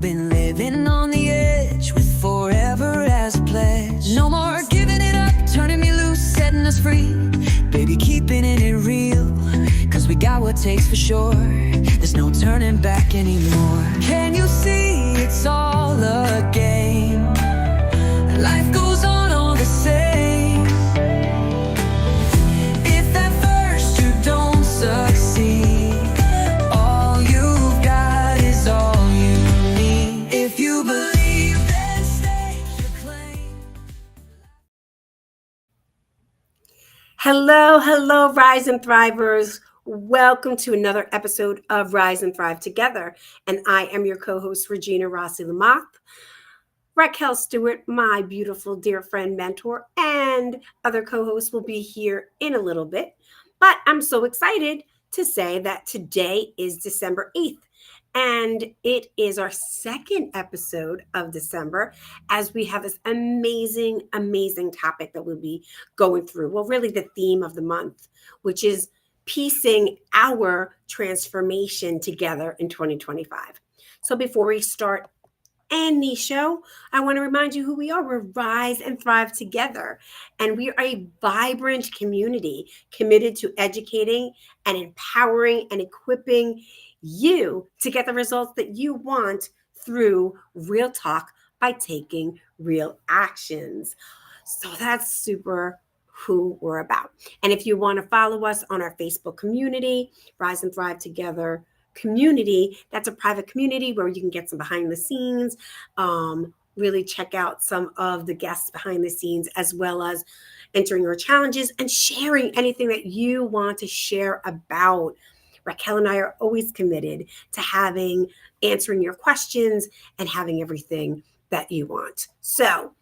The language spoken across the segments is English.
been living on the edge with forever as a pledge. No more giving it up, turning me loose, setting us free. Baby, keeping it real, cause we got what takes for sure. There's no turning back anymore. Can you see it's all a game? Life goes on all the same. If at first you don't succeed, all you've got is all you need. If you believe, then stake your claim. Hello, Rise and Thrivers. Welcome to another episode of Rise and Thrive Together. And I am your co-host, Regina Rossi Lamoth. Raquel Stewart, my beautiful dear friend, mentor, and other co-hosts will be here in a little bit. But I'm so excited to say that today is December 8th. And it is our second episode of December as we have this amazing topic that we'll be going through. Well, really the theme of the month, which is piecing our transformation together in 2025. So before we start any show, I want to remind you who we are. We're Rise and Thrive Together, and we are a vibrant community committed to educating and empowering and equipping you to get the results that you want through real talk by taking real actions. So that's super who we're about. And if you want to follow us on our Facebook community, Rise and Thrive Together community, that's a private community where you can get some behind the scenes, really check out some of the guests behind the scenes, as well as entering your challenges and sharing anything that you want to share about. Raquel and I are always committed to answering your questions and having everything that you want. So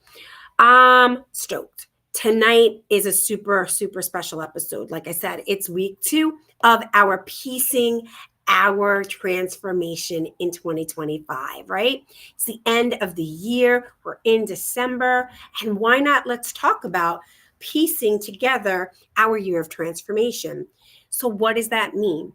I'm stoked. Tonight is a super special episode. Like I said, it's week 2 of our piecing our transformation in 2025, right? It's the end of the year. We're in December. And why not? Let's talk about piecing together our year of transformation. So what does that mean?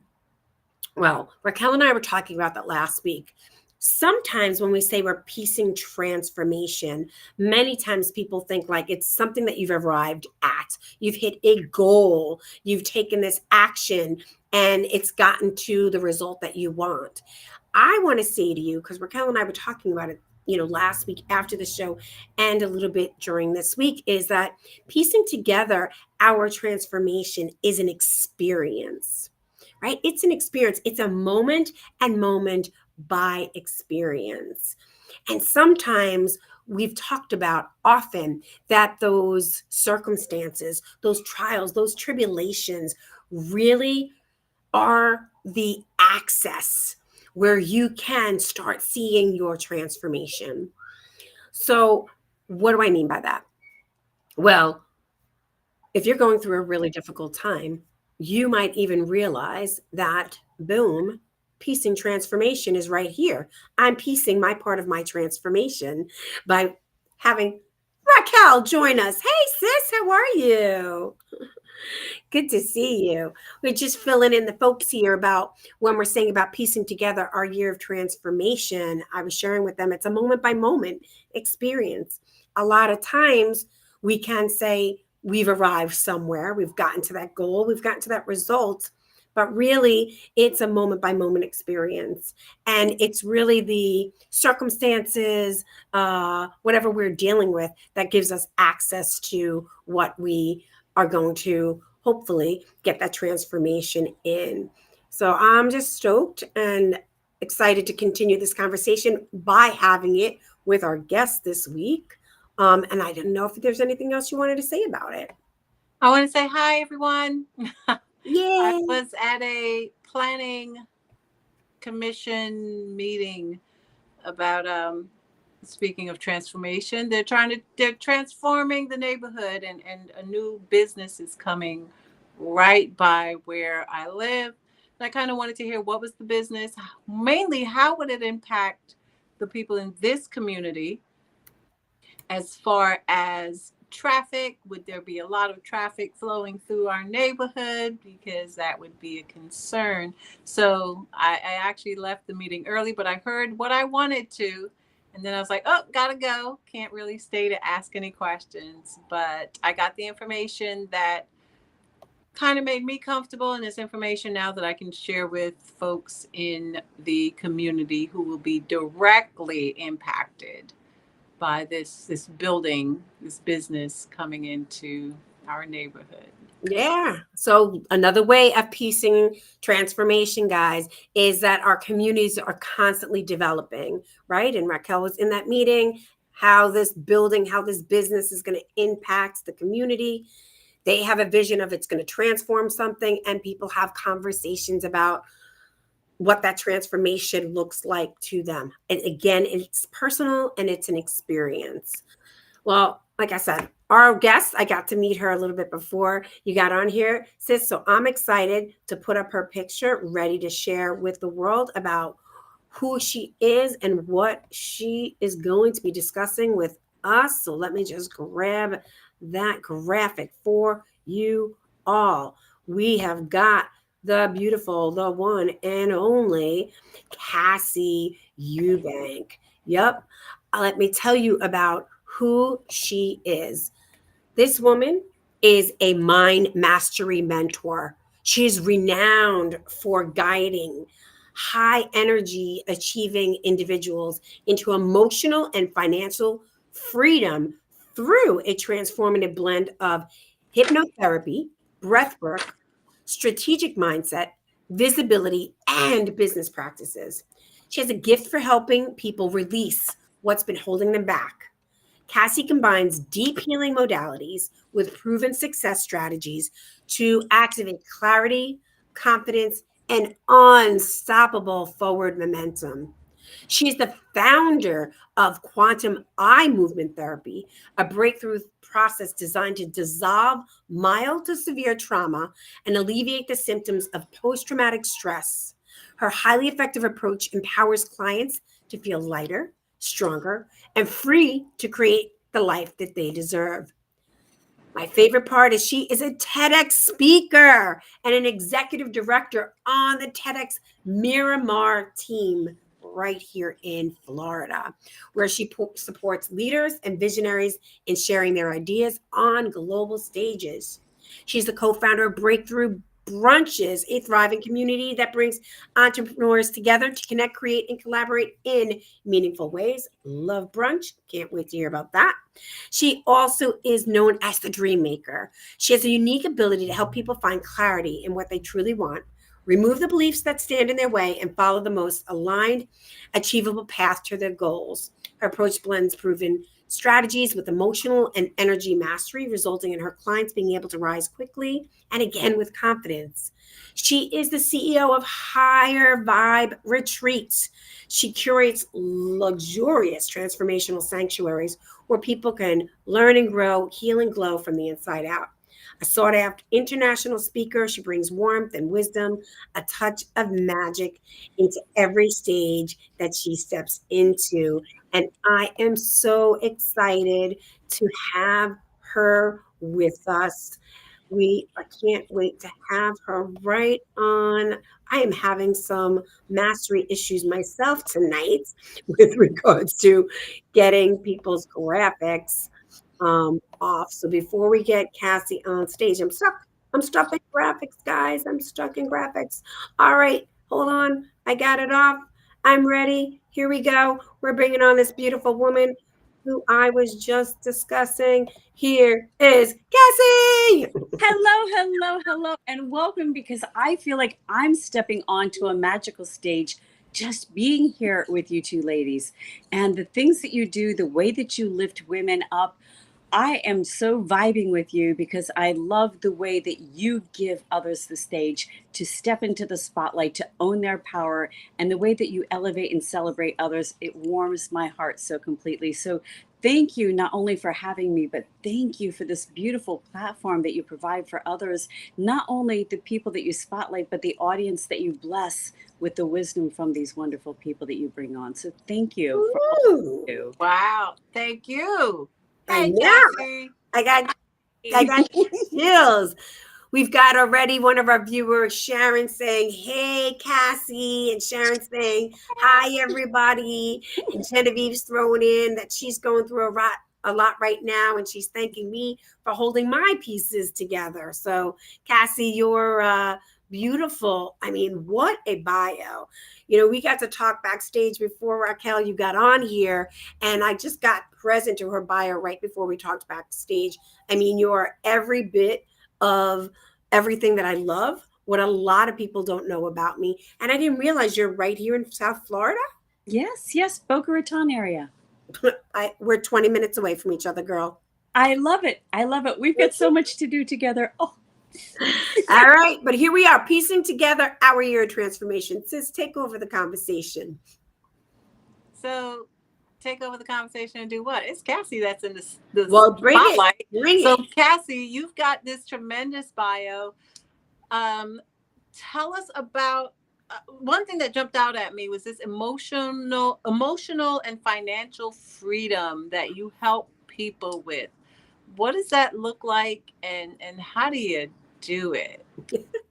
Well, Raquel and I were talking about that last week. Sometimes when we say we're piecing transformation, many times people think like it's something that you've arrived at. You've hit a goal. You've taken this action and it's gotten to the result that you want. I want to say to you, because Raquel and I were talking about it, last week after the show and a little bit during this week, is that piecing together our transformation is an experience, right? It's an experience. It's a moment by experience. And sometimes we've talked about often that those circumstances, those trials, those tribulations really are the access where you can start seeing your transformation. So what do I mean by that? Well, if you're going through a really difficult time, you might even realize that, boom, piecing transformation is right here. I'm piecing my part of my transformation by having Raquel join us. Hey, sis, how are you? Good to see you. We're just filling in the folks here about when we're saying about piecing together our year of transformation. I was sharing with them, it's a moment by moment experience. A lot of times we can say we've arrived somewhere, we've gotten to that goal, we've gotten to that result, but really it's a moment by moment experience. And it's really the circumstances, whatever we're dealing with, that gives us access to what we are going to hopefully get that transformation in. So I'm just stoked and excited to continue this conversation by having it with our guest this week. And I didn't know if there's anything else you wanted to say about it. I want to say hi, everyone. Yay. I was at a planning commission meeting about speaking of transformation. They're transforming the neighborhood, and a new business is coming right by where I live. And I kind of wanted to hear what was the business, mainly how would it impact the people in this community as far as traffic? Would there be a lot of traffic flowing through our neighborhood? Because that would be a concern. So I actually left the meeting early, but I heard what I wanted to. And then I was like, oh, gotta go. Can't really stay to ask any questions. But I got the information that kind of made me comfortable, and this information now that I can share with folks in the community who will be directly impacted by this building, this business coming into our neighborhood. Yeah. So another way of piecing transformation, guys, is that our communities are constantly developing, right? And Raquel was in that meeting, how this building, how this business is going to impact the community. They have a vision of it's going to transform something, and people have conversations about what that transformation looks like to them. And again, it's personal and it's an experience. Well, like I said, our guest, I got to meet her a little bit before you got on here, sis. So I'm excited to put up her picture, ready to share with the world about who she is and what she is going to be discussing with us. So let me just grab that graphic for you all. We have got the beautiful, the one and only Cassi Eubank. Yep. Let me tell you about who she is. This woman is a mind mastery mentor. She is renowned for guiding high energy achieving individuals into emotional and financial freedom through a transformative blend of hypnotherapy, breathwork, strategic mindset, visibility, and business practices. She has a gift for helping people release what's been holding them back. Cassie combines deep healing modalities with proven success strategies to activate clarity, confidence, and unstoppable forward momentum. She's the founder of quantum eye movement therapy, a breakthrough process designed to dissolve mild to severe trauma and alleviate the symptoms of post traumatic stress. Her highly effective approach empowers clients to feel lighter, stronger, and free to create the life that they deserve. My favorite part is she is a TEDx speaker and an executive director on the TEDx Miramar team right here in Florida, where she supports leaders and visionaries in sharing their ideas on global stages. She's the co-founder of Breakthrough Brunches, a thriving community that brings entrepreneurs together to connect, create, and collaborate in meaningful ways. Love brunch. Can't wait to hear about that. She also is known as the Dream Maker. She has a unique ability to help people find clarity in what they truly want, remove the beliefs that stand in their way, and follow the most aligned, achievable path to their goals. Her approach blends proven strategies with emotional and energy mastery, resulting in her clients being able to rise quickly and again with confidence. She is the CEO of Higher Vibe Retreats. She curates luxurious transformational sanctuaries where people can learn and grow, heal and glow from the inside out. A sought after international speaker, she brings warmth and wisdom, a touch of magic into every stage that she steps into. And I am so excited to have her with us. I can't wait to have her right on. I am having some mastery issues myself tonight with regards to getting people's graphics off. So before we get Cassie on stage, I'm stuck. I'm stuck in graphics, guys. I'm stuck in graphics. All right, hold on. I got it off. I'm ready. Here we go. We're bringing on this beautiful woman who I was just discussing. Here is Cassie. Hello, and welcome, because I feel like I'm stepping onto a magical stage just being here with you two ladies. And the things that you do, the way that you lift women up, I am so vibing with you because I love the way that you give others the stage to step into the spotlight, to own their power, and the way that you elevate and celebrate others. It warms my heart so completely. So thank you not only for having me, but thank you for this beautiful platform that you provide for others, not only the people that you spotlight, but the audience that you bless with the wisdom from these wonderful people that you bring on. So thank you for all you do. Wow. Thank you. I Hey, know. Cassie. I got chills. We've got already one of our viewers, Sharon, saying, "Hey, Cassie," and Sharon saying, "Hi, everybody." And Genevieve's throwing in that she's going through a lot right now, and she's thanking me for holding my pieces together. So, Cassie, you're beautiful. I mean, what a bio. You know, we got to talk backstage before, Raquel, you got on here, and I just got present to her bio right before we talked backstage. I mean, you're every bit of everything that I love, what a lot of people don't know about me. And I didn't realize you're right here in South Florida. Yes, Boca Raton area. We're 20 minutes away from each other, girl. I love it. We've got so much to do together. Oh. All right, but here we are piecing together our year of transformation. Sis, take over the conversation. So take over the conversation and do what? It's Cassie that's in the spotlight. Bring it. Cassie, you've got this tremendous bio. Tell us about one thing that jumped out at me was this emotional and financial freedom that you help people with. What does that look like, and how do you do it?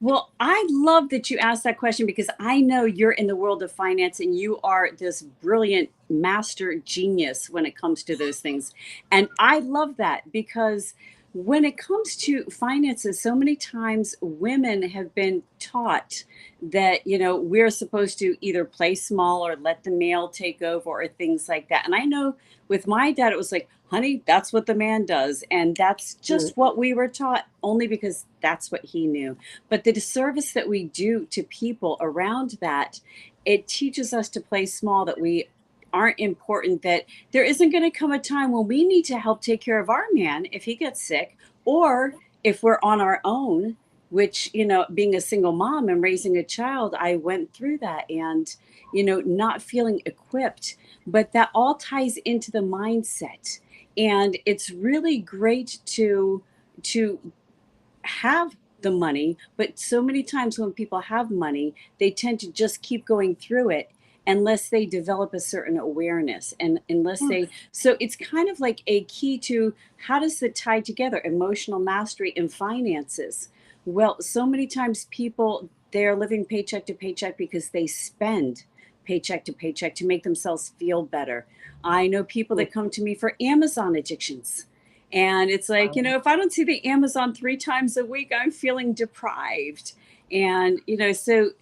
Well, I love that you asked that question because I know you're in the world of finance and you are this brilliant master genius when it comes to those things. And I love that because when it comes to finances, so many times women have been taught that, we're supposed to either play small or let the male take over or things like that. And I know with my dad, it was like, honey, that's what the man does. And that's just what we were taught only because that's what he knew. But the disservice that we do to people around that, it teaches us to play small, that we aren't important, that there isn't going to come a time when we need to help take care of our man if he gets sick, or if we're on our own, which, being a single mom and raising a child, I went through that and, not feeling equipped. But that all ties into the mindset. And it's really great to have the money, but so many times when people have money, they tend to just keep going through it unless they develop a certain awareness, and unless so it's kind of like a key to how does it tie together, emotional mastery and finances. Well, so many times people, they're living paycheck to paycheck because they spend paycheck to paycheck to make themselves feel better. I know people that come to me for Amazon addictions. And it's like, if I don't see the Amazon 3 times a week, I'm feeling deprived. And, so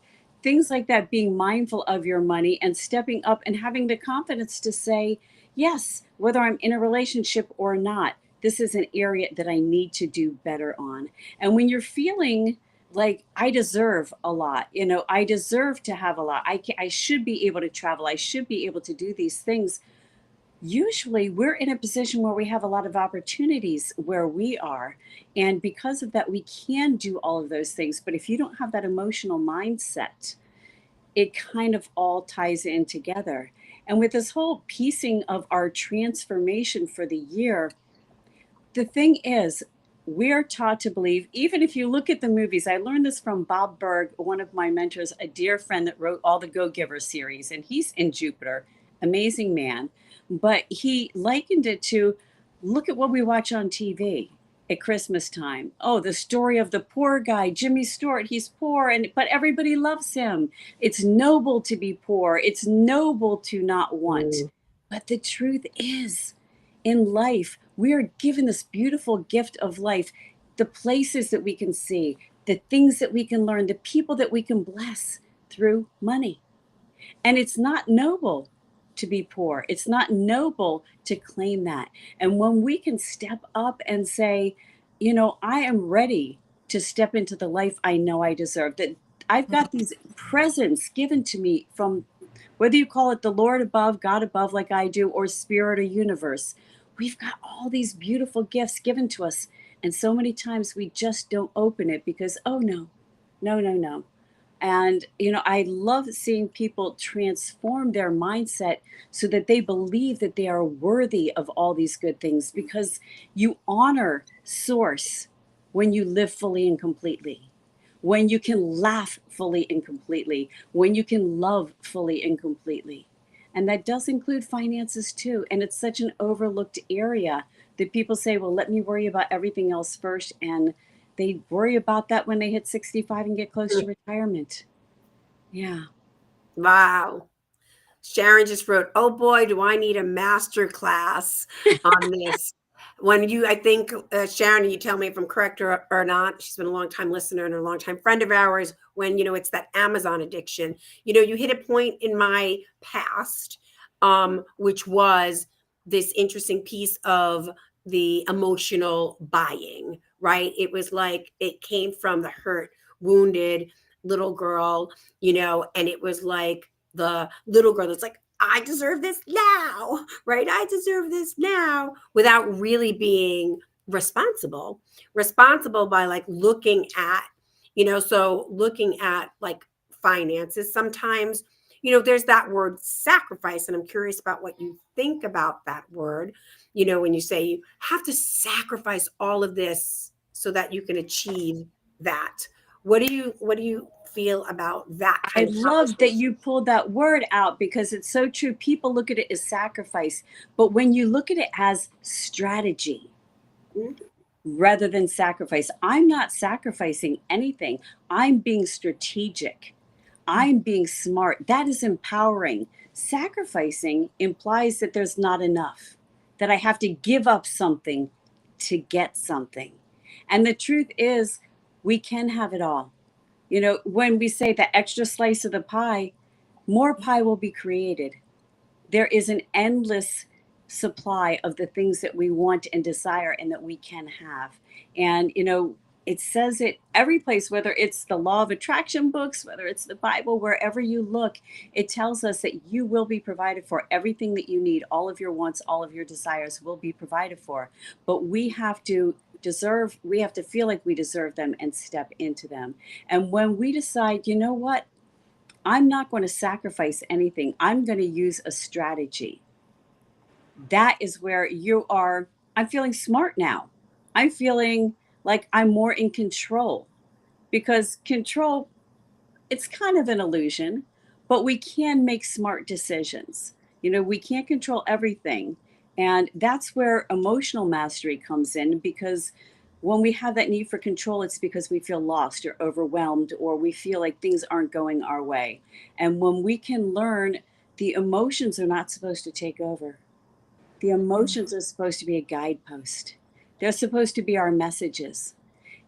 things like that, being mindful of your money and stepping up and having the confidence to say, yes, whether I'm in a relationship or not, this is an area that I need to do better on. And when you're feeling like I deserve a lot, I deserve to have a lot, I should be able to travel, I should be able to do these things. Usually we're in a position where we have a lot of opportunities where we are. And because of that, we can do all of those things. But if you don't have that emotional mindset, it kind of all ties in together. And with this whole piecing of our transformation for the year, the thing is, we're taught to believe, even if you look at the movies, I learned this from Bob Berg, one of my mentors, a dear friend that wrote all the Go-Giver series, and he's in Jupiter, amazing man. But he likened it to, look at what we watch on TV at Christmas time. Oh, the story of the poor guy, Jimmy Stewart, he's poor, but everybody loves him. It's noble to be poor. It's noble to not want. But the truth is, in life, we are given this beautiful gift of life, the places that we can see, the things that we can learn, the people that we can bless through money. And it's not noble to be poor. It's not noble to claim that. And when we can step up and say, I am ready to step into the life I know I deserve, that I've got these presents given to me from, whether you call it the Lord above, God above, like I do, or spirit or universe, we've got all these beautiful gifts given to us. And so many times we just don't open it because, oh no. And, I love seeing people transform their mindset so that they believe that they are worthy of all these good things, because you honor source when you live fully and completely, when you can laugh fully and completely, when you can love fully and completely. And that does include finances too. And it's such an overlooked area that people say, well, let me worry about everything else first. And they worry about that when they hit 65 and get close to retirement. Yeah. Wow. Sharon just wrote, oh boy, do I need a master class on this. When you, I think, Sharon, you tell me if I'm correct or not. She's been a long time listener and a long time friend of ours. When, it's that Amazon addiction, you hit a point in my past, which was this interesting piece of the emotional buying, right? It was like it came from the hurt, wounded little girl, and it was like, the little girl that's like, I deserve this now, right? I deserve this now, without really being responsible by like looking at, so looking at like finances. Sometimes, there's that word sacrifice, and I'm curious about what you think about that word, when you say you have to sacrifice all of this so that you can achieve that. What do you feel about that I kind of love that you pulled that word out because it's so true. People look at it as sacrifice, but when you look at it as strategy rather than sacrifice, I'm not sacrificing anything. I'm being strategic. I'm being smart. That is empowering. Sacrificing implies that there's not enough, that I have to give up something to get something. And the truth is, we can have it all. When we say the extra slice of the pie, more pie will be created. There is an endless supply of the things that we want and desire and that we can have. And, it says it every place, whether it's the law of attraction books, whether it's the Bible, wherever you look, it tells us that you will be provided for. Everything that you need, all of your wants, all of your desires will be provided for. But we have to feel like we deserve them and step into them. And when we decide, you know what, I'm not going to sacrifice anything, I'm going to use a strategy. That is where I'm feeling smart now. I'm feeling like I'm more in control, because control, it's kind of an illusion, but we can make smart decisions. We can't control everything. And that's where emotional mastery comes in, because when we have that need for control, it's because we feel lost or overwhelmed, or we feel like things aren't going our way. And when we can learn, the emotions are not supposed to take over. The emotions are supposed to be a guidepost. They're supposed to be our messages.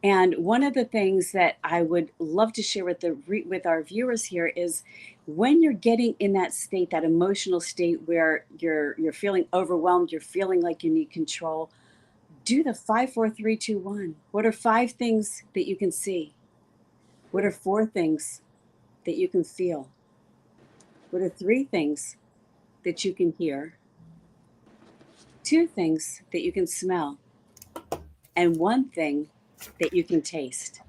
And one of the things that I would love to share with our viewers here is, when you're getting in that state, that emotional state where you're feeling overwhelmed, you're feeling like you need control, do the 5, 4, 3, 2, 1. What are 5 things that you can see? What are 4 things that you can feel? What are 3 things that you can hear? 2 things that you can smell? And 1 thing that you can taste.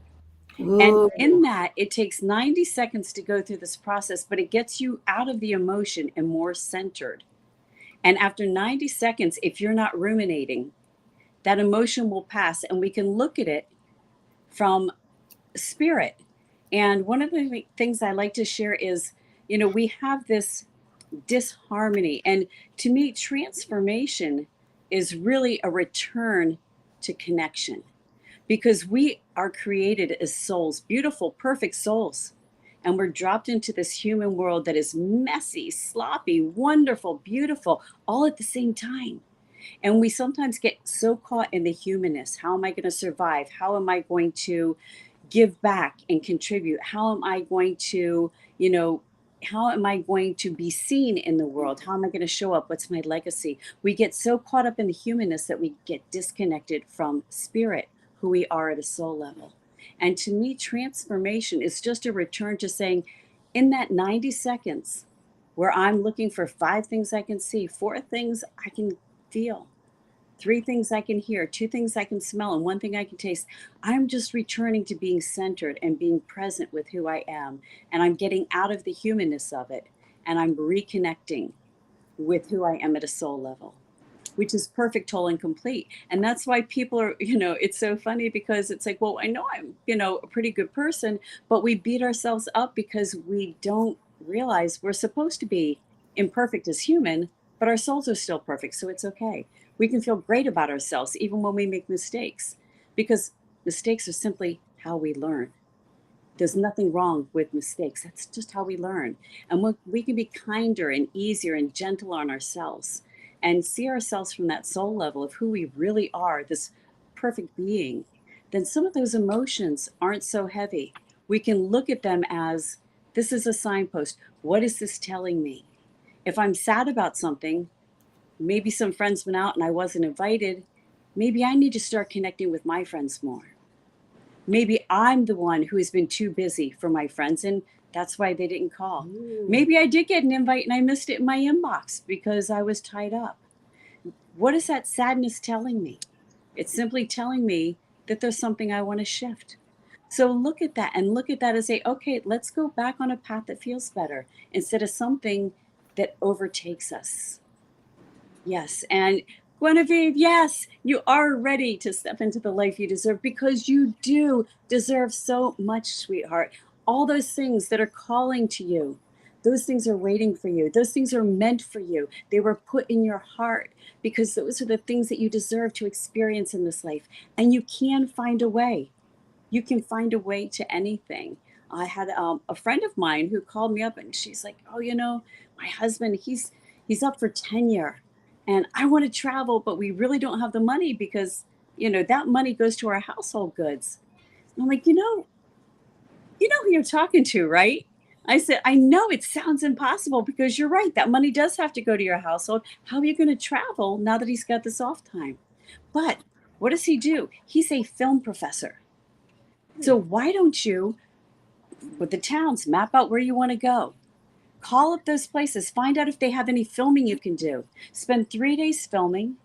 And Ooh. in that, it takes 90 seconds to go through this process, but it gets you out of the emotion and more centered. And after 90 seconds, if you're not ruminating, that emotion will pass, and we can look at it from spirit. And one of the things I like to share is, we have this disharmony. And to me, transformation is really a return to connection, because we are created as souls, beautiful, perfect souls. And we're dropped into this human world that is messy, sloppy, wonderful, beautiful, all at the same time. And we sometimes get so caught in the humanness. How am I going to survive? How am I going to give back and contribute? How am I going to, how am I going to be seen in the world? How am I going to show up? What's my legacy? We get so caught up in the humanness that we get disconnected from spirit, who we are at a soul level. And to me, transformation is just a return to saying, in that 90 seconds, where I'm looking for 5 things I can see, 4 things I can feel, 3 things I can hear, 2 things I can smell, and 1 thing I can taste. I'm just returning to being centered and being present with who I am. And I'm getting out of the humanness of it. And I'm reconnecting with who I am at a soul level, which is perfect, whole, and complete. And that's why people are, it's so funny, because it's like, well, I know I'm, a pretty good person, but we beat ourselves up because we don't realize we're supposed to be imperfect as human, but our souls are still perfect, so it's okay. We can feel great about ourselves even when we make mistakes, because mistakes are simply how we learn. There's nothing wrong with mistakes. That's just how we learn. And when we can be kinder and easier and gentler on ourselves and see ourselves from that soul level of who we really are, this perfect being, then some of those emotions aren't so heavy. We can look at them as, this is a signpost. What is this telling me? If I'm sad about something, maybe some friends went out and I wasn't invited, maybe I need to start connecting with my friends more. Maybe I'm the one who has been too busy for my friends, and that's why they didn't call. Maybe I did get an invite and I missed it in my inbox because I was tied up. What is that sadness telling me? It's simply telling me that there's something I want to shift. So look at that and look at that and say, okay, let's go back on a path that feels better instead of something that overtakes us. Yes. And Guinevere, yes, you are ready to step into the life you deserve, because you do deserve so much, sweetheart. All those things that are calling to you, those things are waiting for you. Those things are meant for you. They were put in your heart because those are the things that you deserve to experience in this life. And you can find a way. You can find a way to anything. I had a friend of mine who called me up and she's like, oh, my husband, he's up for tenure and I want to travel, but we really don't have the money because, that money goes to our household goods. And I'm like, you know who you're talking to, right? I said, I know it sounds impossible because you're right. That money does have to go to your household. How are you going to travel now that he's got this off time? But what does he do? He's a film professor. So why don't you, with the towns, map out where you want to go? Call up those places, find out if they have any filming you can do. Spend 3 days filming,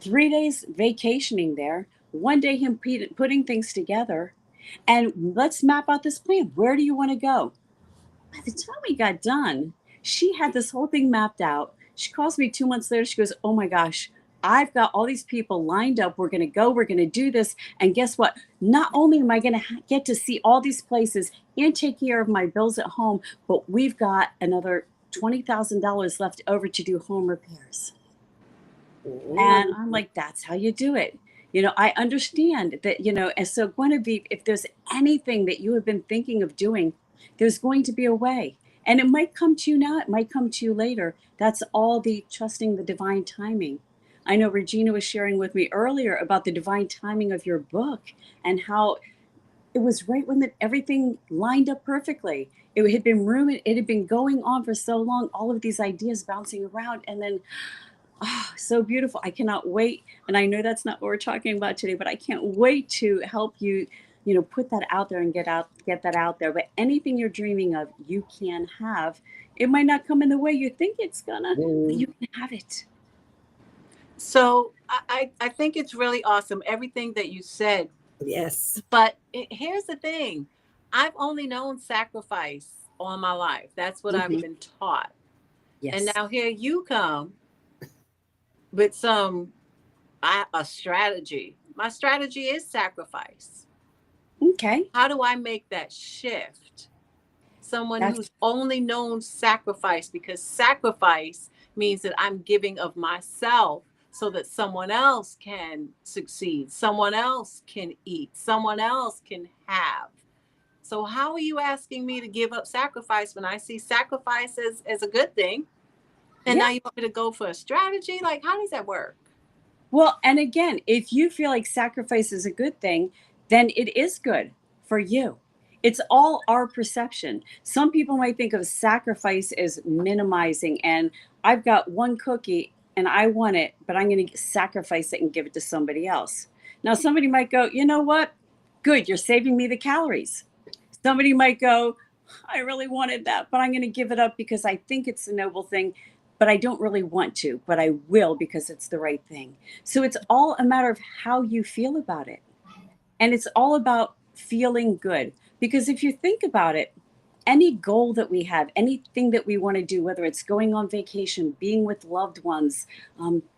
3 days vacationing there, 1 day him putting things together, and let's map out this plan. Where do you want to go? By the time we got done, she had this whole thing mapped out. She calls me 2 months later. She goes, oh my gosh, I've got all these people lined up. We're going to go. We're going to do this. And guess what? Not only am I going to get to see all these places and take care of my bills at home, but we've got another $20,000 left over to do home repairs. And I'm like, that's how you do it. I understand that, and so Guinevere, if there's anything that you have been thinking of doing, there's going to be a way. And it might come to you now, it might come to you later. That's all the trusting the divine timing. I know Regina was sharing with me earlier about the divine timing of your book and how it was right when everything lined up perfectly. It had been rumored, it had been going on for so long, all of these ideas bouncing around, and then so beautiful. I cannot wait. And I know that's not what we're talking about today, but I can't wait to help you, put that out there and get that out there. But anything you're dreaming of, you can have. It might not come in the way you think it's gonna, but you can have it. So I think it's really awesome, everything that you said. Yes. But here's the thing. I've only known sacrifice all my life. That's what I've been taught. Yes. And now here you come with a strategy. My strategy is sacrifice. Okay. How do I make that shift? Someone who's only known sacrifice, because sacrifice means that I'm giving of myself so that someone else can succeed, someone else can eat, someone else can have. So how are you asking me to give up sacrifice when I see sacrifice as a good thing? And now you want me to go for a strategy? Like, how does that work? Well, and again, if you feel like sacrifice is a good thing, then it is good for you. It's all our perception. Some people might think of sacrifice as minimizing, and I've got one cookie and I want it, but I'm going to sacrifice it and give it to somebody else. Now, somebody might go, you know what? Good, you're saving me the calories. Somebody might go, I really wanted that, but I'm going to give it up because I think it's a noble thing, but I don't really want to, but I will because it's the right thing. So it's all a matter of how you feel about it. And it's all about feeling good. Because if you think about it, any goal that we have, anything that we want to do, whether it's going on vacation, being with loved ones,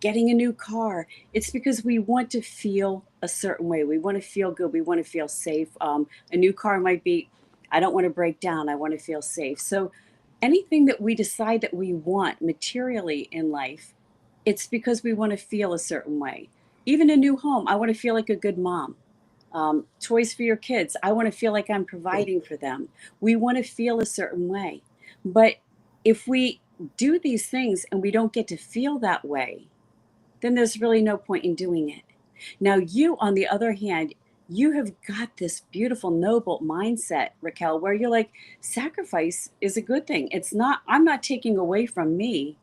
getting a new car, it's because we want to feel a certain way. We want to feel good. We want to feel safe. A new car might be, I don't want to break down. I want to feel safe. So anything that we decide that we want materially in life, it's because we want to feel a certain way. Even a new home, I want to feel like a good mom. Toys for your kids, I want to feel like I'm providing for them. We want to feel a certain way. But if we do these things and we don't get to feel that way, then there's really no point in doing it. Now, you, on the other hand, you have got this beautiful, noble mindset, Raquel, where you're like, sacrifice is a good thing. It's not, I'm not taking away from me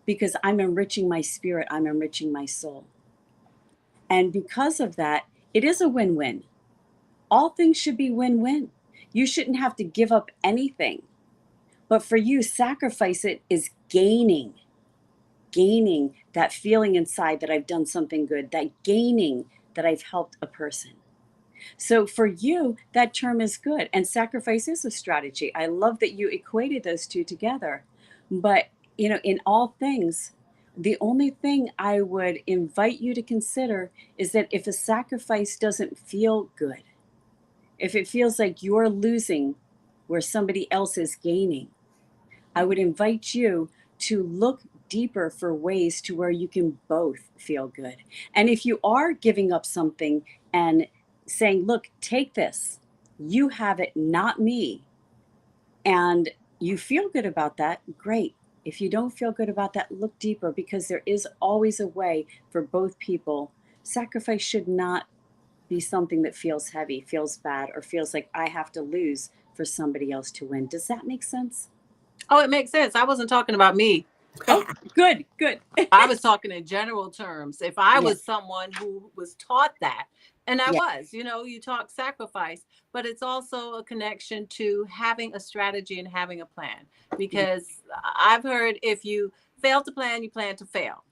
because I'm enriching my spirit, I'm enriching my soul. And because of that, it is a win win. All things should be win win. You shouldn't have to give up anything. But for you, sacrifice it is gaining that feeling inside that I've done something good, that gaining that I've helped a person. So for you, that term is good. And sacrifice is a strategy. I love that you equated those two together. But, you know, in all things, the only thing I would invite you to consider is that if a sacrifice doesn't feel good, if it feels like you're losing where somebody else is gaining, I would invite you to look deeper for ways to where you can both feel good. And if you are giving up something and saying, look, take this, you have it, not me, and you feel good about that, great. If you don't feel good about that, look deeper, because there is always a way for both people. Sacrifice should not be something that feels heavy, feels bad, or feels like I have to lose for somebody else to win. Does that make sense? Oh, it makes sense. I wasn't talking about me. Oh, good. I was talking in general terms. If I Yeah. was someone who was taught that, and I Yeah. was, you talk sacrifice, but it's also a connection to having a strategy and having a plan. Because I've heard if you fail to plan, you plan to fail.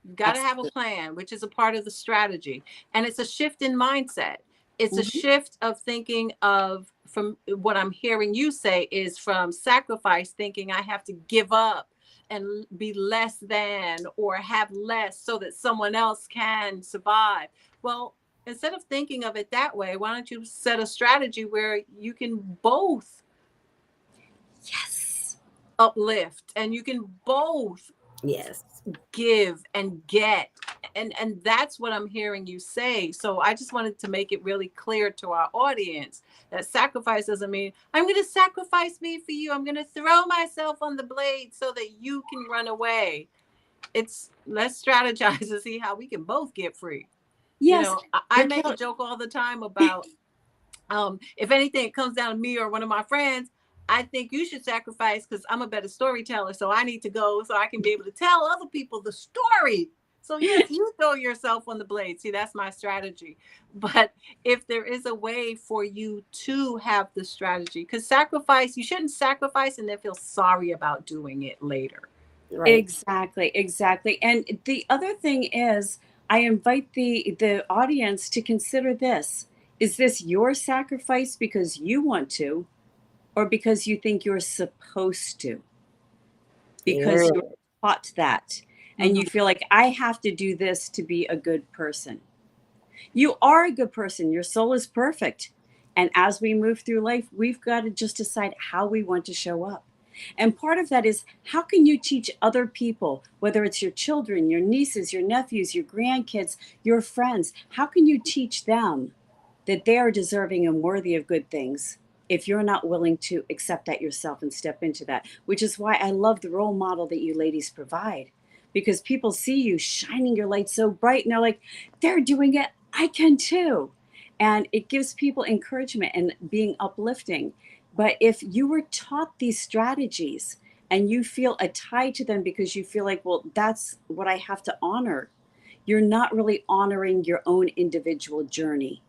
You got to have a Absolutely. plan, which is a part of the strategy. And it's a shift in mindset. It's a Mhm. shift of thinking of, from what I'm hearing you say, is from sacrifice thinking I have to give up and be less than or have less so that someone else can survive. Well, instead of thinking of it that way, why don't you set a strategy where you can both Yes. uplift and you can both Yes. give and get, and that's what I'm hearing you say. So I just wanted to make it really clear to our audience that sacrifice doesn't mean I'm going to sacrifice me for you, I'm going to throw myself on the blade so that you can run away. It's, let's strategize to see how we can both get free. Yes. I make a Raquel, joke all the time about if anything, it comes down to me or one of my friends, I think you should sacrifice because I'm a better storyteller. So I need to go so I can be able to tell other people the story. So yes, you throw yourself on the blade. See, that's my strategy. But if there is a way for you to have the strategy, because sacrifice, you shouldn't sacrifice and then feel sorry about doing it later. Right. exactly. And the other thing is, I invite the audience to consider this. Is this your sacrifice because you want to, or because you think you're supposed to? Because Yeah. you're taught that, and you Mhm. feel like I have to do this to be a good person. You are a good person. Your soul is perfect. And as we move through life, we've got to just decide how we want to show up. And part of that is, how can you teach other people, whether it's your children, your nieces, your nephews, your grandkids, your friends, how can you teach them that they are deserving and worthy of good things if you're not willing to accept that yourself and step into that? Which is why I love the role model that you ladies provide, because people see you shining your light so bright and they're like, they're doing it, I can too. And it gives people encouragement and being uplifting. But if you were taught these strategies and you feel a tie to them because you feel like, well, that's what I have to honor, you're not really honoring your own individual journey.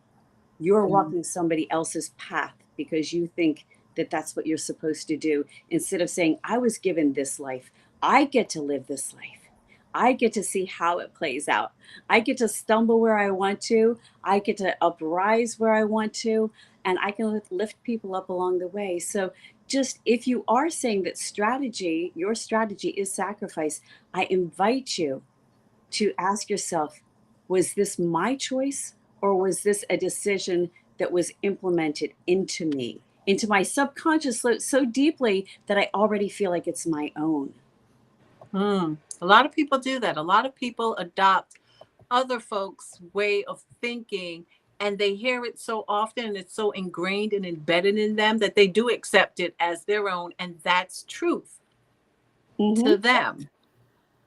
You're walking somebody else's path because you think that that's what you're supposed to do, instead of saying, I was given this life. I get to live this life. I get to see how it plays out. I get to stumble where I want to. I get to uprise where I want to. And I can lift people up along the way. So, just if you are saying that strategy, your strategy is sacrifice, I invite you to ask yourself, was this my choice, or was this a decision that was implemented into me into my subconscious so deeply that I already feel like it's my own. A lot of people do that. A lot of people adopt other folks' way of thinking, and they hear it so often and it's so ingrained and embedded in them that they do accept it as their own, and that's truth to Hmm. them,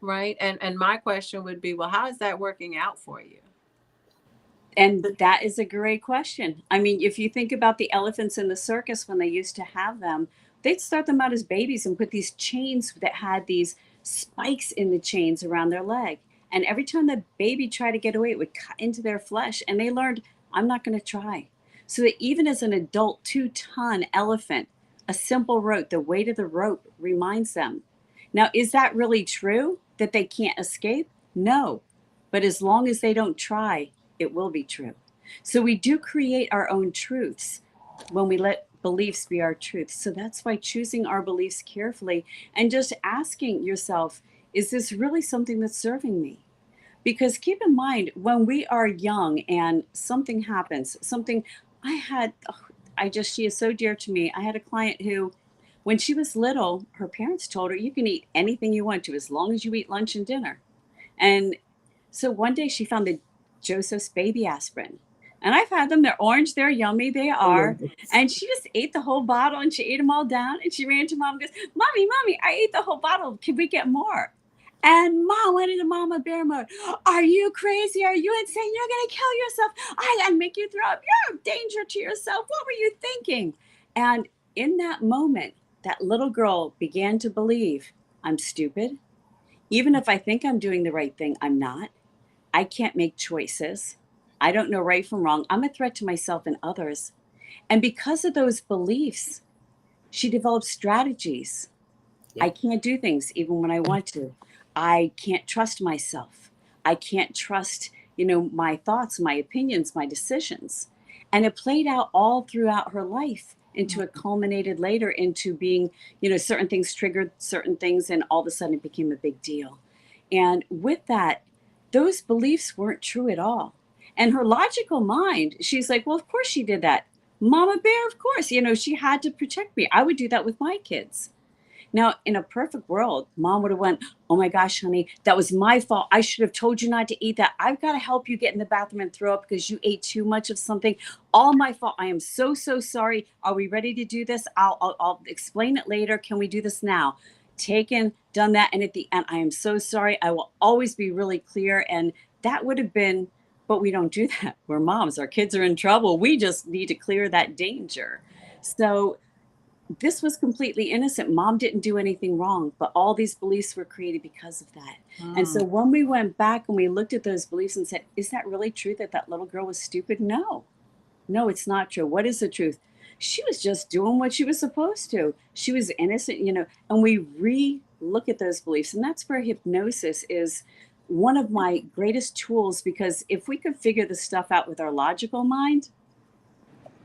right? And my question would be, well, how is that working out for you? And that is a great question. I mean, if you think about the elephants in the circus when they used to have them, they'd start them out as babies and put these chains that had these spikes in the chains around their leg. And every time the baby tried to get away, it would cut into their flesh. And they learned, I'm not going to try. So that even as an adult 2-ton elephant, a simple rope, the weight of the rope reminds them. Now, is that really true that they can't escape? No. But as long as they don't try, it will be true. So we do create our own truths when we let beliefs be our truths. So that's why choosing our beliefs carefully and just asking yourself, is this really something that's serving me? Because keep in mind, when we are young and something happens, something I had, oh, she is so dear to me. I had a client who, when she was little, her parents told her, you can eat anything you want to as long as you eat lunch and dinner. And so one day she found the Joseph's baby aspirin. And I've had them. They're orange. They're yummy. They are. And she just ate the whole bottle and she ate them all down. And she ran to mom and goes, Mommy, I ate the whole bottle. Can we get more? And mom went into mama bear mode. Are you crazy? Are you insane? You're going to kill yourself. I got to make you throw up. You're a danger to yourself. What were you thinking? And in that moment, that little girl began to believe I'm stupid. Even if I think I'm doing the right thing, I'm not. I can't make choices. I don't know right from wrong. I'm a threat to myself and others. And because of those beliefs, she developed strategies. Yeah. I can't do things even when I want to. I can't trust myself. I can't trust, my thoughts, my opinions, my decisions. And it played out all throughout her life into it culminated later into being, certain things triggered certain things, and all of a sudden it became a big deal. And with that, those beliefs weren't true at all. And her logical mind, she's like, well, of course she did that. Mama Bear, of course, she had to protect me. I would do that with my kids. Now, in a perfect world, mom would have went, oh my gosh, honey, that was my fault. I should have told you not to eat that. I've got to help you get in the bathroom and throw up because you ate too much of something. All my fault. I am so, so sorry. Are we ready to do this? I'll explain it later. Can we do this now? Taken, done that. And at the end, I am so sorry. I will always be really clear. And that would have been, but we don't do that. We're moms. Our kids are in trouble. We just need to clear that danger. So this was completely innocent. Mom didn't do anything wrong, but all these beliefs were created because of that. And so when we went back and we looked at those beliefs and said, is that really true that that little girl was stupid? No, it's not true. What is the truth? She was just doing what she was supposed to. She was innocent, and we re-look at those beliefs. And that's where hypnosis is one of my greatest tools, because if we could figure this stuff out with our logical mind,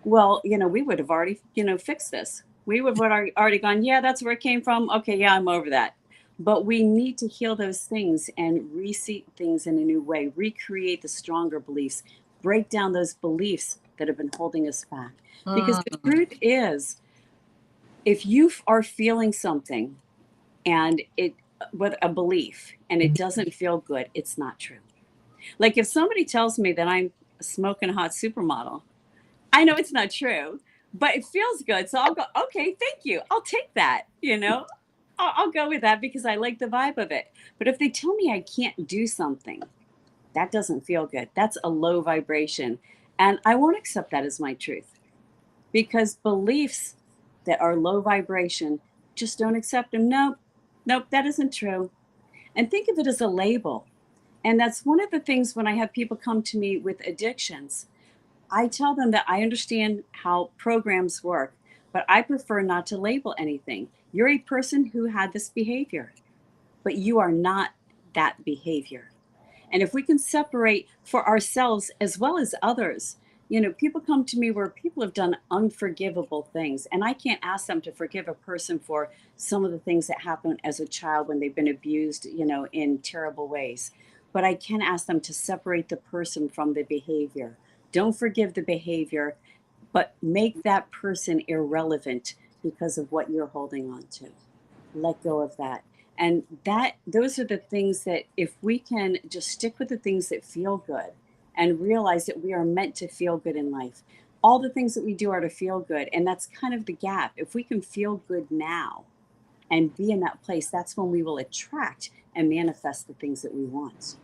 well, we would have already, fixed this. We would have already gone, yeah, that's where it came from. Okay, yeah, I'm over that. But we need to heal those things and reseat things in a new way, recreate the stronger beliefs, break down those beliefs that have been holding us back. Because the truth is, if you are feeling something and with a belief and it doesn't feel good, it's not true. Like if somebody tells me that I'm a smoking hot supermodel, I know it's not true, but it feels good. So I'll go, okay, thank you. I'll take that, I'll go with that because I like the vibe of it. But if they tell me I can't do something, that doesn't feel good. That's a low vibration. And I won't accept that as my truth, because beliefs that are low vibration, just don't accept them. Nope, that isn't true. And think of it as a label. And that's one of the things when I have people come to me with addictions. I tell them that I understand how programs work, but I prefer not to label anything. You're a person who had this behavior, but you are not that behavior. And if we can separate for ourselves as well as others, people come to me where people have done unforgivable things, and I can't ask them to forgive a person for some of the things that happened as a child when they've been abused, in terrible ways. But I can ask them to separate the person from the behavior. Don't forgive the behavior. but make that person irrelevant because of what you're holding on to. Let go of that. And those are the things that if we can just stick with the things that feel good and realize that we are meant to feel good in life. All the things that we do are to feel good. And that's kind of the gap. If we can feel good now and be in that place, that's when we will attract and manifest the things that we want.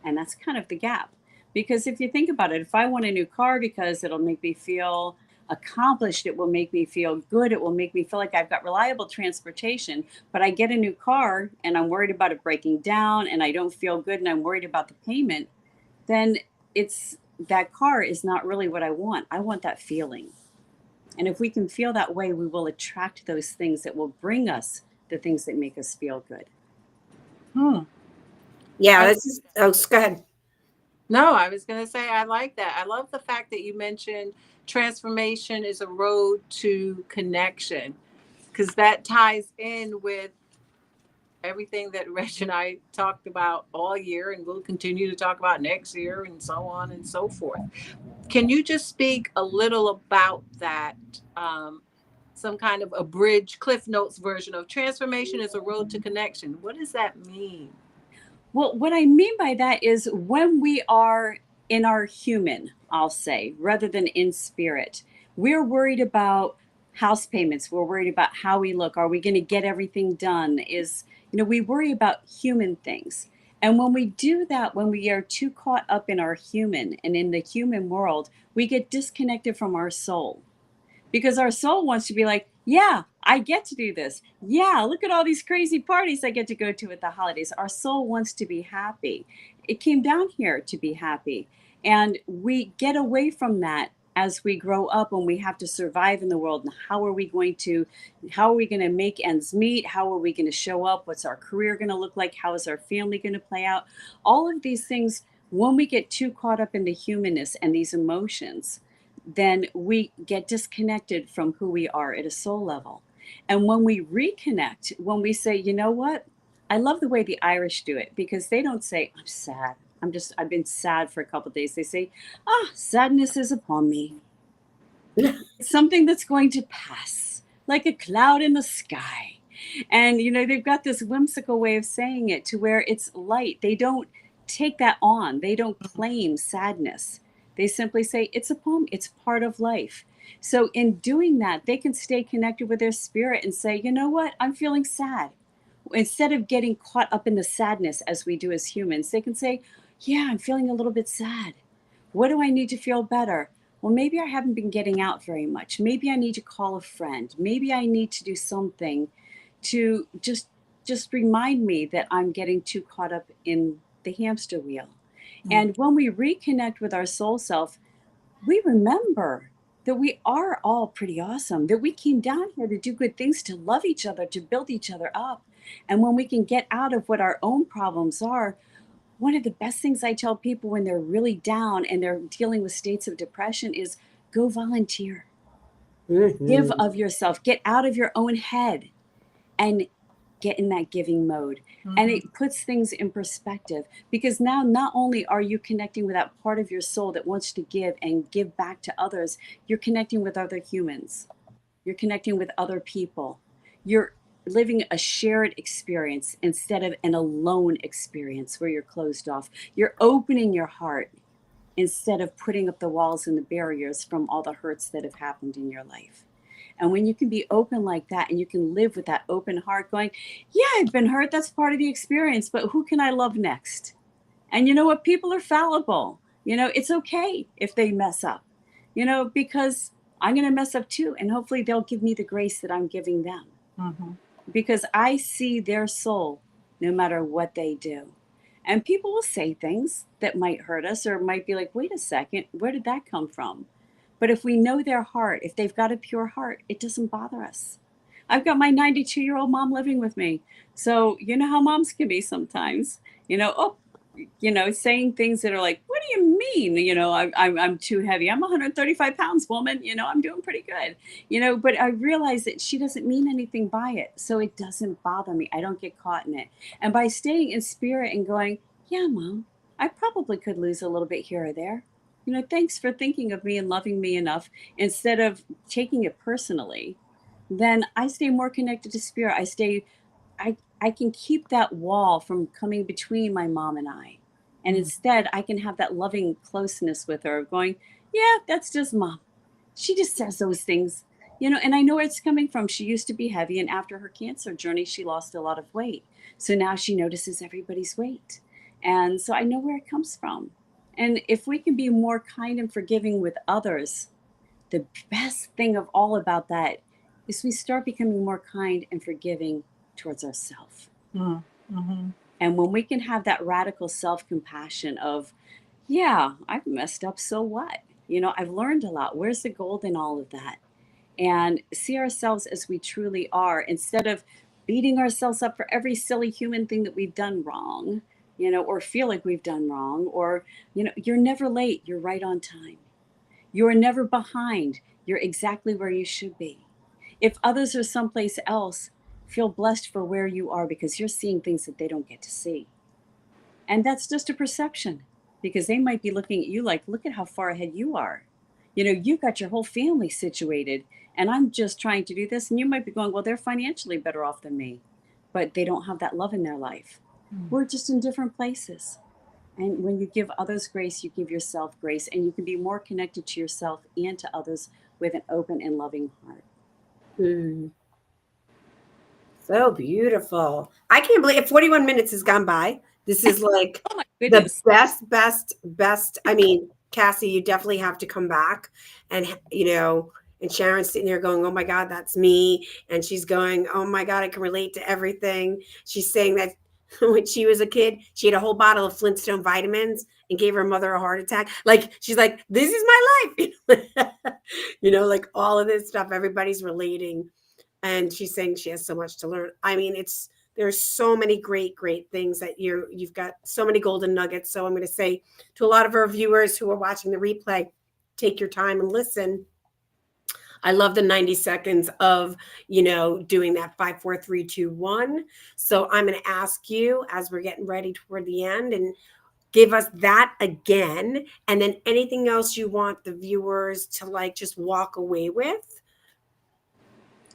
And that's kind of the gap. Because if you think about it, if I want a new car because it'll make me feel accomplished, it will make me feel good, it will make me feel like I've got reliable transportation, but I get a new car and I'm worried about it breaking down and I don't feel good and I'm worried about the payment, then it's that car is not really what I want. I want that feeling. And if we can feel that way, we will attract those things that will bring us the things that make us feel good. Yeah, this is, oh, go ahead. No, I was going to say, I like that. I love the fact that you mentioned transformation is a road to connection, because that ties in with everything that Reg and I talked about all year and we'll continue to talk about next year and so on and so forth. Can you just speak a little about that? Some kind of abridged Cliff Notes version of transformation is a road to connection. What does that mean? Well, what I mean by that is when we are in our human, I'll say, rather than in spirit, we're worried about house payments. We're worried about how we look. Are we going to get everything done? We worry about human things. And when we do that, when we are too caught up in our human and in the human world, we get disconnected from our soul. Because our soul wants to be like, yeah, I get to do this. Yeah, look at all these crazy parties I get to go to at the holidays. Our soul wants to be happy. It came down here to be happy. And we get away from that as we grow up and we have to survive in the world. And how are we going to make ends meet? How are we going to show up? What's our career going to look like? How is our family going to play out? All of these things, when we get too caught up in the humanness and these emotions, then we get disconnected from who we are at a soul level. And when we reconnect, when we say, you know what? I love the way the Irish do it, because they don't say, I'm sad. I've been sad for a couple of days. They say, sadness is upon me. It's something that's going to pass, like a cloud in the sky. And, they've got this whimsical way of saying it to where it's light. They don't take that on. They don't claim sadness. They simply say, it's a poem, it's part of life. So in doing that, they can stay connected with their spirit and say, you know what, I'm feeling sad. Instead of getting caught up in the sadness as we do as humans, they can say, yeah, I'm feeling a little bit sad. What do I need to feel better? Well, maybe I haven't been getting out very much. Maybe I need to call a friend. Maybe I need to do something to just remind me that I'm getting too caught up in the hamster wheel. And when we reconnect with our soul self, we remember that we are all pretty awesome, that we came down here to do good things, to love each other, to build each other up. And when we can get out of what our own problems are, one of the best things I tell people when they're really down and they're dealing with states of depression is go volunteer. Give of yourself, get out of your own head and get in that giving mode. And it puts things in perspective, because now not only are you connecting with that part of your soul that wants to give and give back to others, you're connecting with other humans. You're connecting with other people. You're living a shared experience instead of an alone experience where you're closed off. You're opening your heart instead of putting up the walls and the barriers from all the hurts that have happened in your life. And when you can be open like that and you can live with that open heart going, yeah, I've been hurt. That's part of the experience. But who can I love next? And you know what? People are fallible. It's okay if they mess up, because I'm going to mess up too. And hopefully they'll give me the grace that I'm giving them. Because I see their soul no matter what they do. And people will say things that might hurt us or might be like, wait a second, where did that come from? But if we know their heart, if they've got a pure heart, it doesn't bother us. I've got my 92-year-old mom living with me. So you know how moms can be sometimes, saying things that are like, what do you mean? I'm too heavy. I'm 135 pounds, woman. I'm doing pretty good, but I realize that she doesn't mean anything by it. So it doesn't bother me. I don't get caught in it. And by staying in spirit and going, yeah, mom, I probably could lose a little bit here or there. thanks for thinking of me and loving me enough, instead of taking it personally, then I stay more connected to spirit. I can keep that wall from coming between my mom and I. And Mm. instead, I can have that loving closeness with her of going, yeah, that's just mom. She just says those things, and I know where it's coming from. She used to be heavy, and after her cancer journey, she lost a lot of weight. So now she notices everybody's weight. And so I know where it comes from. And if we can be more kind and forgiving with others, the best thing of all about that is we start becoming more kind and forgiving towards ourselves. Mm-hmm. And when we can have that radical self compassion of, yeah, I've messed up, so what? I've learned a lot. Where's the gold in all of that? And see ourselves as we truly are, instead of beating ourselves up for every silly human thing that we've done wrong, or feel like we've done wrong, or, you're never late, you're right on time. You're never behind, you're exactly where you should be. If others are someplace else, feel blessed for where you are, because you're seeing things that they don't get to see. And that's just a perception, because they might be looking at you like, look at how far ahead you are. You've got your whole family situated, and I'm just trying to do this. And you might be going, well, they're financially better off than me, but they don't have that love in their life. We're just in different places. And when you give others grace, you give yourself grace, and you can be more connected to yourself and to others with an open and loving heart. Mm. So beautiful. I can't believe 41 minutes has gone by. This is like Oh my the goodness. best. I mean, Cassie, you definitely have to come back. And, and Sharon's sitting there going, oh my God, that's me. And she's going, oh my God, I can relate to everything. She's saying that when she was a kid, she had a whole bottle of Flintstone vitamins and gave her mother a heart attack. Like, she's like, this is my life. Like all of this stuff, everybody's relating, and she's saying she has so much to learn. I mean, there's so many great things that you've got so many golden nuggets. So I'm going to say to a lot of our viewers who are watching the replay, take your time and listen. I love the 90 seconds of, doing that 5, 4, 3, 2, 1. So I'm going to ask you, as we're getting ready toward the end, and give us that again, and then anything else you want the viewers to like just walk away with.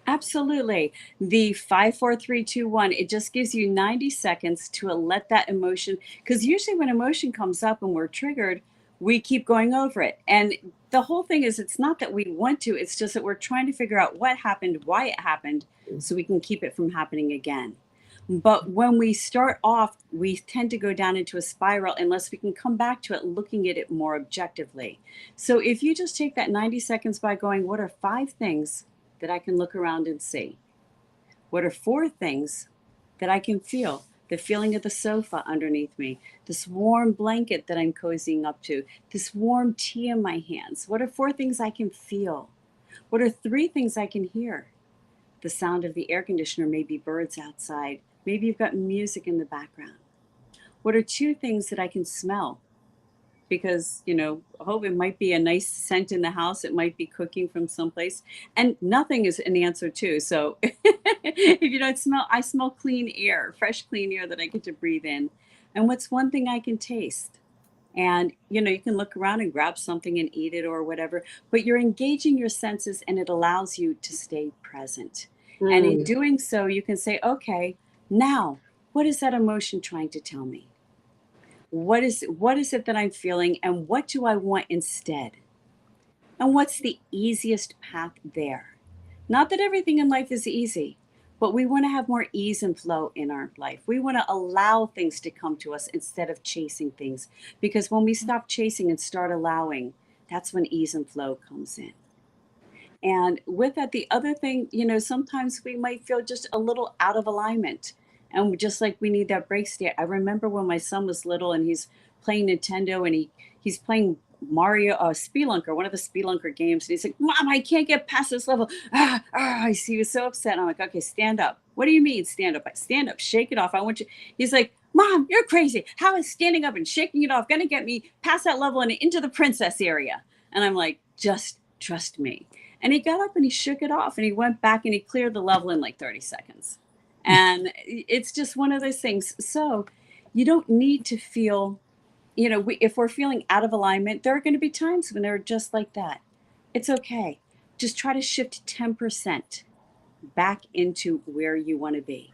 Absolutely. The 5, 4, 3, 2, 1, it just gives you 90 seconds to let that emotion, because usually when emotion comes up and we're triggered, we keep going over it. And the whole thing is, it's not that we want to, it's just that we're trying to figure out what happened, why it happened, so we can keep it from happening again. But when we start off, we tend to go down into a spiral unless we can come back to it looking at it more objectively. So if you just take that 90 seconds by going, what are 5 things that I can look around and see? What are 4 things that I can feel? The feeling of the sofa underneath me, this warm blanket that I'm cozying up to, this warm tea in my hands. What are 4 things I can feel? What are 3 things I can hear? The sound of the air conditioner, maybe birds outside. Maybe you've got music in the background. What are 2 things that I can smell? Because, I hope it might be a nice scent in the house. It might be cooking from someplace. And nothing is an answer too. So if you don't smell, I smell clean air, fresh, clean air that I get to breathe in. And what's one thing I can taste? And, you can look around and grab something and eat it or whatever, but you're engaging your senses, and it allows you to stay present. And in Mm. doing so, you can say, okay, now, what is that emotion trying to tell me? What is it that I'm feeling, and what do I want instead? And what's the easiest path there? Not that everything in life is easy, but we want to have more ease and flow in our life. We want to allow things to come to us instead of chasing things. Because when we stop chasing and start allowing, that's when ease and flow comes in. And with that, the other thing, sometimes we might feel just a little out of alignment. And just like we need that break state. I remember when my son was little and he's playing Nintendo, and he's playing Mario Spelunker, one of the Spelunker games. And he's like, Mom, I can't get past this level. I see, he was so upset. And I'm like, okay, stand up. What do you mean stand up? Stand up, shake it off. I want you. He's like, Mom, you're crazy. How is standing up and shaking it off going to get me past that level and into the princess area? And I'm like, just trust me. And he got up and he shook it off, and he went back and he cleared the level in like 30 seconds. And it's just one of those things. So you don't need to feel if we're feeling out of alignment, there are going to be times when they're just like that. It's okay. Just try to shift 10% back into where you want to be.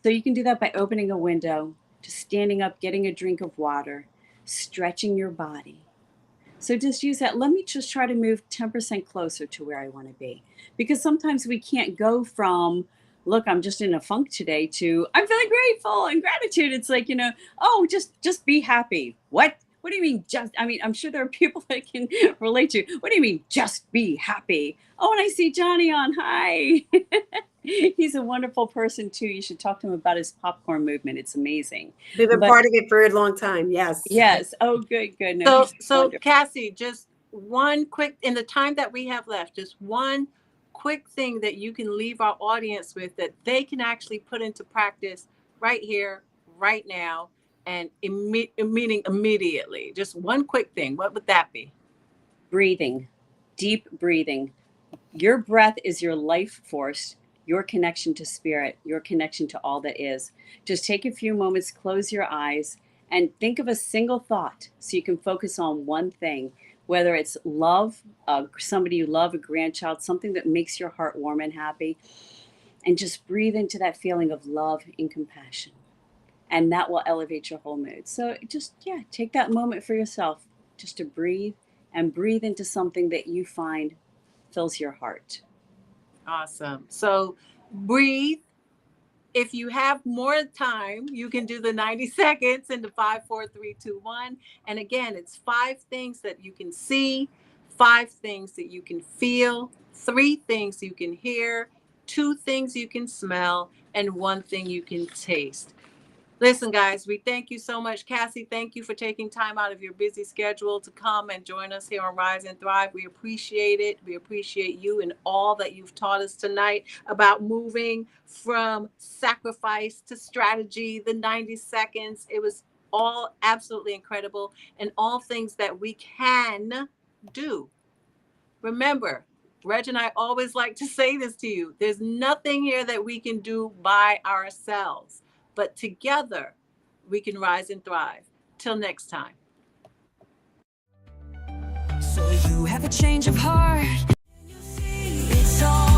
So you can do that by opening a window, just standing up, getting a drink of water, stretching your body. So just use that. Let me just try to move 10% closer to where I want to be. Because sometimes we can't go from, look, I'm just in a funk today, to I'm feeling grateful and gratitude. It's like, oh, just be happy. What? What do you mean just? I mean, I'm sure there are people that can relate to. What do you mean just be happy? Oh, and I see Johnny on. Hi. He's a wonderful person too. You should talk to him about his popcorn movement. It's amazing. We've been But part of it for a long time. Yes. yes. Oh, good. No, he's So wonderful. Cassie, just one quick, in the time that we have left, just one quick thing that you can leave our audience with that they can actually put into practice right here, right now, and meaning immediately. Just one quick thing. What would that be? Breathing, deep breathing. Your breath is your life force, your connection to spirit, your connection to all that is. Just take a few moments, close your eyes, and think of a single thought so you can focus on one thing, whether it's love, somebody you love, a grandchild, something that makes your heart warm and happy. And just breathe into that feeling of love and compassion. And that will elevate your whole mood. So just, take that moment for yourself just to breathe and breathe into something that you find fills your heart. Awesome. So breathe. If you have more time, you can do the 90 seconds into 5, 4, 3, 2, 1. And again, it's 5 things that you can see, 5 things that you can feel, 3 things you can hear, 2 things you can smell, and 1 thing you can taste. Listen, guys, we thank you so much. Cassie, thank you for taking time out of your busy schedule to come and join us here on Rise and Thrive. We appreciate it. We appreciate you and all that you've taught us tonight about moving from sacrifice to strategy, the 90 seconds. It was all absolutely incredible, and all things that we can do. Remember, Reg and I always like to say this to you. There's nothing here that we can do by ourselves. But together, we can rise and thrive. Till next time. So you have a change of heart. You see, it's all